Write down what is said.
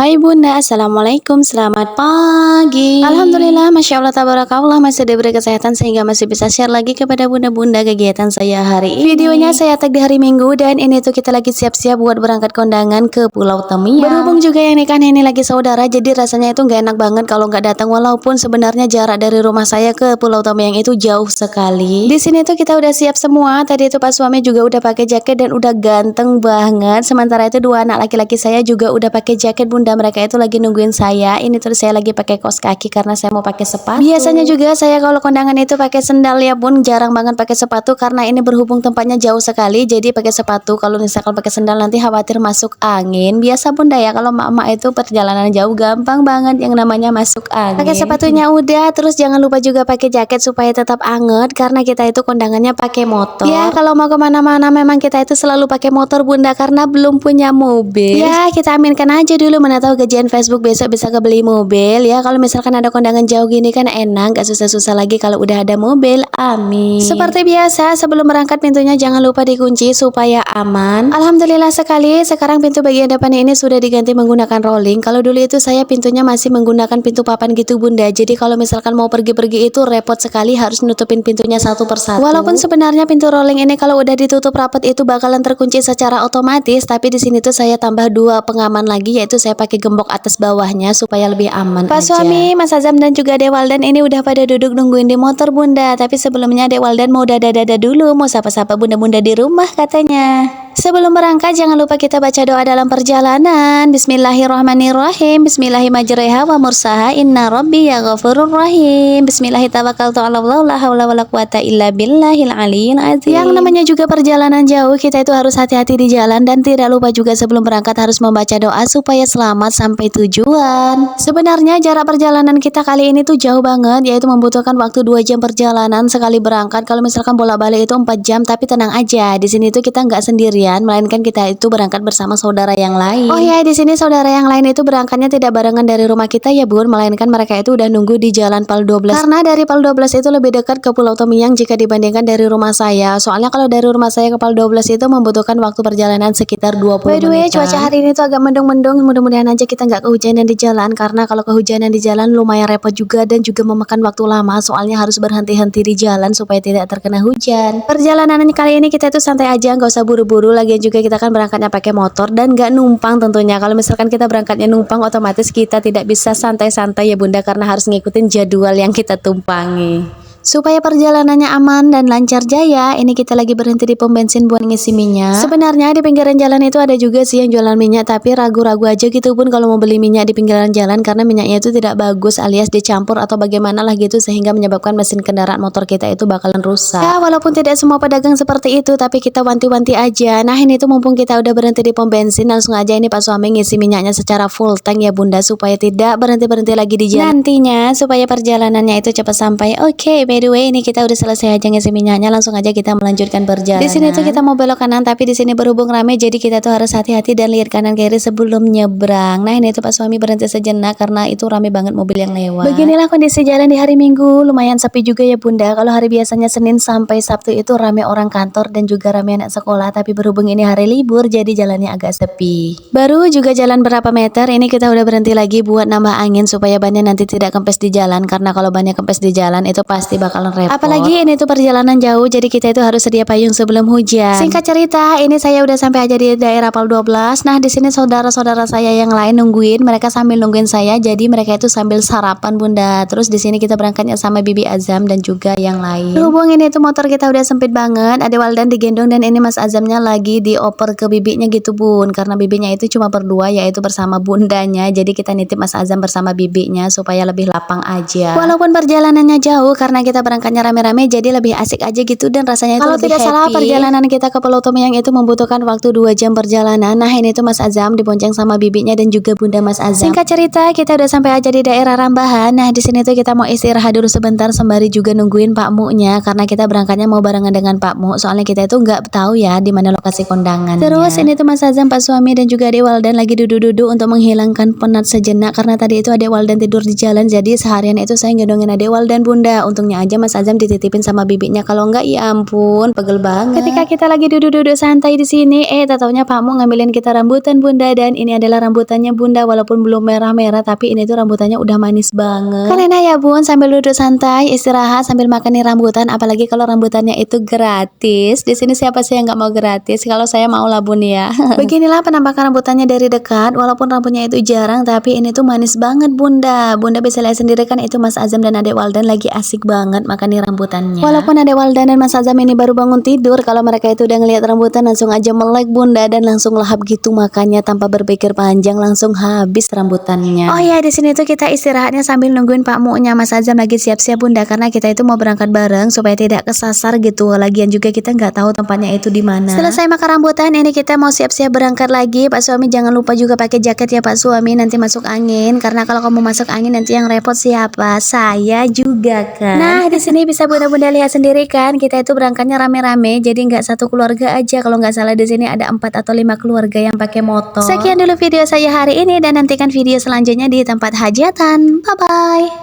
Hai Bunda, Assalamualaikum, selamat pagi. Alhamdulillah, Masya Allah, tabarakallah, masih diberi kesehatan sehingga masih bisa share lagi kepada bunda-bunda kegiatan saya hari ini. Videonya saya tag di hari Minggu dan ini tuh kita lagi siap-siap buat berangkat kondangan ke Pulau Temiang. Berhubung juga yang nikah ini lagi saudara, jadi rasanya itu nggak enak banget kalau nggak datang, walaupun sebenarnya jarak dari rumah saya ke Pulau Temiang itu jauh sekali. Di sini tuh kita udah siap semua, tadi itu pas suami juga udah pakai jaket dan udah ganteng banget. Sementara itu dua anak laki-laki saya juga udah pakai jaket bunda, mereka itu lagi nungguin saya. Ini terus saya lagi pakai kaos kaki karena saya mau pakai sepatu. Biasanya juga saya kalau kondangan itu pakai sendal ya bun, jarang banget pakai sepatu karena ini berhubung tempatnya jauh sekali, jadi pakai sepatu. Kalau misalkan pakai sendal nanti khawatir masuk angin. Biasa bunda ya, kalau mak-mak itu perjalanan jauh gampang banget yang namanya masuk angin. Pakai sepatunya udah, terus jangan lupa juga pakai jaket supaya tetap anget karena kita itu kondangannya pakai motor. Ya kalau mau kemana-mana memang kita itu selalu pakai motor bunda karena belum punya mobil. Ya kita aminkan aja dulu, mana tahu gajian Facebook besok bisa kebeli mobil ya. Kalau misalkan ada kondangan jauh gini kan enak, gak susah-susah lagi kalau udah ada mobil. Amin. Seperti biasa sebelum berangkat pintunya jangan lupa dikunci supaya aman. Alhamdulillah sekali sekarang pintu bagian depan ini sudah diganti menggunakan rolling. Kalau dulu itu saya pintunya masih menggunakan pintu papan gitu bunda, jadi kalau misalkan mau pergi-pergi itu repot sekali, harus nutupin pintunya satu persatu. Walaupun sebenarnya pintu rolling ini kalau udah ditutup rapat itu bakalan terkunci secara otomatis, tapi di sini tuh saya tambah dua pengaman lagi, yaitu saya pakai gembok atas bawahnya supaya lebih aman. Pak suami, Mas Azam dan juga Dek Waldan ini udah pada duduk nungguin di motor bunda, tapi sebelumnya Dek Waldan mau dada-dada dulu, mau sapa-sapa bunda-bunda di rumah katanya. Sebelum berangkat jangan lupa kita baca doa dalam perjalanan. Bismillahirrahmanirrahim. Bismillahirrahmanirrahim wa mursaha inna rabbi ya ghafurur rahim. Bismillahirrahmanirrahim. La haula wala quwata illa billahil aliyyil azim. Yang namanya juga perjalanan jauh, kita itu harus hati-hati di jalan dan tidak lupa juga sebelum berangkat harus membaca doa supaya selamat sampai tujuan. Sebenarnya jarak perjalanan kita kali ini tuh jauh banget, yaitu membutuhkan waktu 2 jam perjalanan sekali berangkat. Kalau misalkan bolak-balik itu 4 jam, tapi tenang aja, di sini tuh kita nggak sendirian, melainkan kita itu berangkat bersama saudara yang lain. Oh ya, di sini saudara yang lain itu berangkatnya tidak barengan dari rumah kita ya bun, melainkan mereka itu udah nunggu di Jalan Pal 12. Karena dari Pal 12 itu lebih dekat ke Pulau Temiang jika dibandingkan dari rumah saya. Soalnya kalau dari rumah saya ke Pal 12 itu membutuhkan waktu perjalanan sekitar 20 menit. By the way, cuaca hari ini tuh agak mendung-mendung, mudah-mudahan aja kita nggak kehujanan di jalan, karena kalau kehujanan di jalan lumayan repot juga dan juga memakan waktu lama, soalnya harus berhenti-henti di jalan supaya tidak terkena hujan. Perjalanan kali ini kita itu santai aja, nggak usah buru-buru, lagian juga kita kan berangkatnya pakai motor dan nggak numpang tentunya. Kalau misalkan kita berangkatnya numpang, otomatis kita tidak bisa santai-santai ya bunda, karena harus ngikutin jadwal yang kita tumpangi. Supaya perjalanannya aman dan lancar jaya, ini kita lagi berhenti di pom bensin buat ngisi minyak. Sebenarnya di pinggiran jalan itu ada juga sih yang jualan minyak, tapi ragu-ragu aja gitu pun kalau mau beli minyak di pinggiran jalan, karena minyaknya itu tidak bagus alias dicampur atau bagaimana lah gitu, sehingga menyebabkan mesin kendaraan motor kita itu bakalan rusak. Ya walaupun tidak semua pedagang seperti itu, tapi kita wanti-wanti aja. Nah ini tuh mumpung kita udah berhenti di pom bensin, langsung aja ini Pak suami ngisi minyaknya secara full tank ya bunda, supaya tidak berhenti-berhenti lagi di jalan. Nantinya supaya perjalanannya itu cepat sampai. Oke, by the way, ini kita udah selesai aja ngisi minyaknya, langsung aja kita melanjutkan perjalanan. Di sini tuh kita mau belok kanan, tapi di sini berhubung rame, jadi kita tuh harus hati-hati dan lihat kanan kiri sebelum nyebrang. Nah ini tuh Pak suami berhenti sejenak karena itu rame banget mobil yang lewat. Beginilah kondisi jalan di hari Minggu, lumayan sepi juga ya bunda. Kalau hari biasanya Senin sampai Sabtu itu rame orang kantor dan juga rame anak sekolah, tapi berhubung ini hari libur, jadi jalannya agak sepi. Baru juga jalan berapa meter, ini kita udah berhenti lagi buat nambah angin supaya bannya nanti tidak kempes di jalan, karena kalau bannya kempes di jalan itu pasti bakalan repot. Apalagi ini tuh perjalanan jauh, jadi kita itu harus sedia payung sebelum hujan. Singkat cerita, ini saya udah sampai aja di daerah Pal 12. Nah di sini saudara-saudara saya yang lain nungguin, mereka sambil nungguin saya, jadi mereka itu sambil sarapan bunda. Terus di sini kita berangkatnya sama Bibi Azam dan juga yang lain. Berhubung ini tuh motor kita udah sempit banget, ada Waldan digendong dan ini Mas Azamnya lagi dioper ke bibinya gitu bun, karena bibinya itu cuma berdua, yaitu bersama bundanya. Jadi kita nitip Mas Azam bersama bibinya supaya lebih lapang aja. Walaupun perjalanannya jauh, karena kita berangkatnya rame-rame, jadi lebih asik aja gitu dan rasanya itu lebih happy. Kalau tidak salah perjalanan kita ke Pulau Temiang itu membutuhkan waktu 2 jam perjalanan. Nah ini tuh Mas Azam dibonceng sama bibinya dan juga bunda Mas Azam. Singkat cerita kita udah sampai aja di daerah Rambahan. Nah di sini tuh kita mau istirahat dulu sebentar sembari juga nungguin Pak Mu'nya, karena kita berangkatnya mau barengan dengan Pak Mu, soalnya kita itu nggak tahu ya di mana lokasi kondangannya. Terus ini tuh Mas Azam, Pak suami dan juga Adek Waldan lagi duduk-duduk untuk menghilangkan penat sejenak, karena tadi itu Adek Waldan tidur di jalan, jadi seharian itu saya gendongin Adek Waldan bunda. Untungnya rambutnya aja Mas Azam dititipin sama bibinya. Kalau enggak ya ampun, pegel banget. Ketika kita lagi duduk-duduk santai di sini, tataunya Pak Mu ngambilin kita rambutan Bunda, dan ini adalah rambutannya Bunda, walaupun belum merah-merah tapi ini tuh rambutannya udah manis banget. Kan enak ya Bun, sambil duduk santai, istirahat sambil makan nih rambutan, apalagi kalau rambutannya itu gratis. Di sini siapa sih yang nggak mau gratis? Kalau saya mau lah Bun ya. Beginilah penampakan rambutannya dari dekat, walaupun rambutnya itu jarang tapi ini tuh manis banget Bunda. Bunda bisa lihat sendiri kan, itu Mas Azam dan Adek Waldan lagi asik banget makan nih rambutannya. Walaupun Adek Waldan dan Mas Azam ini baru bangun tidur, kalau mereka itu udah ngelihat rambutan langsung aja melek Bunda, dan langsung lahap gitu makannya tanpa berpikir panjang, langsung habis rambutannya. Oh ya, di sini tuh kita istirahatnya sambil nungguin Pak Mu'nya. Mas Azam lagi siap-siap Bunda, karena kita itu mau berangkat bareng supaya tidak kesasar gitu. Lagian juga kita nggak tahu tempatnya itu di mana. Selesai makan rambutan, ini kita mau siap-siap berangkat lagi. Pak suami jangan lupa juga pakai jaket ya Pak suami, nanti masuk angin. Karena kalau kamu masuk angin nanti yang repot siapa? Saya juga kan. Nah, di sini bisa Bunda-bunda lihat sendiri kan, kita itu berangkatnya rame-rame, jadi nggak satu keluarga aja. Kalau nggak salah di sini ada 4 atau 5 keluarga yang pakai motor. Sekian dulu video saya hari ini, dan nantikan video selanjutnya di tempat hajatan. Bye bye.